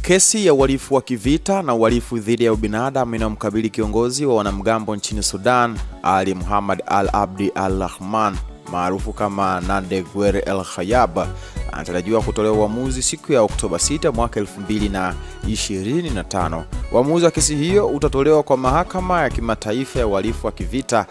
Kesi ya uhalifu wa kivita na uhalifu dhidi ya ubinadamu inayomkabili kiongozi wa wanamgambo nchini Sudan, Ali Muhammad al-Abdi al-Rahman, maarufu kama Nande Guerre el-Khayab, anatarajiwa kutolewa uamuzi siku ya Oktoba 6 mwaka 2025. Uamuzi wa kesi hiyo utatolewa kwa mahakama ya kimataifa ya uhalifu wa kivita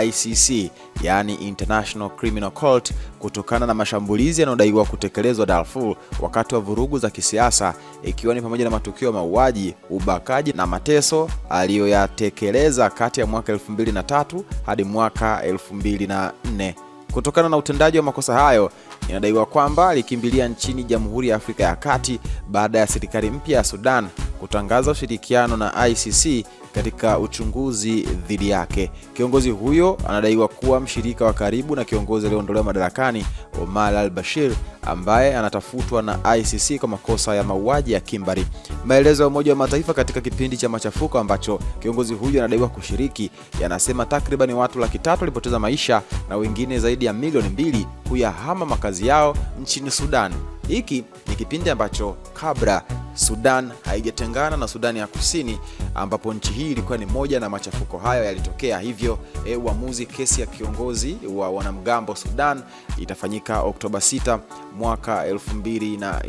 ICC, yani International Criminal Court, kutokana na mashambulizi yanayodaiwa kutekelezwa Darfur wakati wa vurugu za kisiasa, ikiwa ni pamoja na matukio ya mauaji, ubakaji na mateso aliyoyatekeleza kati ya mwaka 2003 hadi mwaka 2004. Kutokana na utendaji wa makosa hayo, inadaiwa kwamba alikimbilia nchini Jamhuri ya Afrika ya Kati baada ya serikali mpya ya Sudan kutangaza ushirikiano na ICC katika uchunguzi dhidi yake. Kiongozi huyo anadaiwa kuwa mshirika wa karibu na kiongozi aliyeondolewa madarakani Omar al-Bashir, ambaye anatafutwa na ICC kwa makosa ya mauaji ya kimbari. Maelezo ya Umoja wa Mataifa katika kipindi cha machafuko ambacho kiongozi huyo anadaiwa kushiriki yanasema takriban watu 300,000 walipoteza maisha na wengine zaidi ya milioni 2 kuyahama makazi yao nchini Sudan. Hiki ni kipindi ambacho kabla Sudan haijatengana na Sudan ya Kusini, ambapo nchi hii ilikuwa ni moja na machafuko hayo yalitokea. Hivyo uamuzi kesi ya kiongozi wa wanamgambo Sudan itafanyika Oktoba 6 mwaka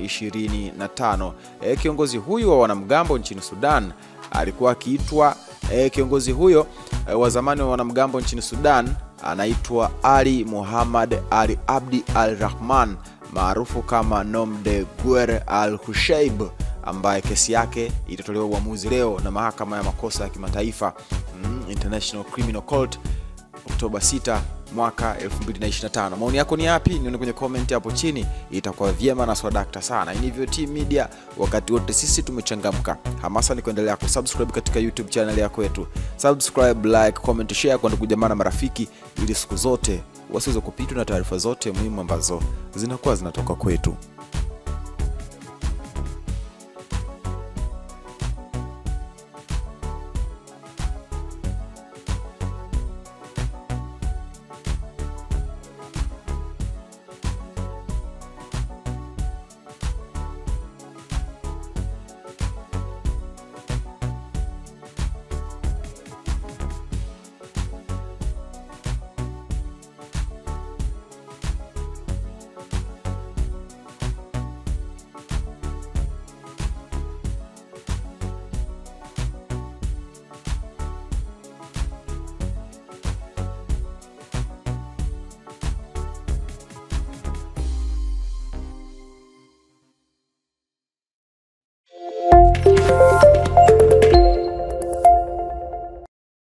2025. Kiongozi huyu wa wanamgambo nchini Sudan alikuwa akiitwa kiongozi huyo wa zamani wa wanamgambo nchini Sudan anaitwa Ali Muhammad al-Abdi al-Rahman, maarufu kama Nande Guerre el-Khayab, ambaye kesi yake itatolewa uamuzi leo na mahakama ya makosa ya kimataifa International Criminal Court Oktoba 6 mwaka 2025. Maoni yako ni yapi? Nione kwenye comment hapo chini, itakuwa vyema na swadakta sana. Hii ni VOT Media, wakati wote sisi tumechangamka. Hamasa ni kuendelea kusubscribe katika YouTube channel yako yetu. Subscribe, like, comment, share kwa ndugu jamaa na marafiki, ili siku zote wasiweze kupitwa na taarifa zote muhimu ambazo zinakuwa zinatoka kwetu.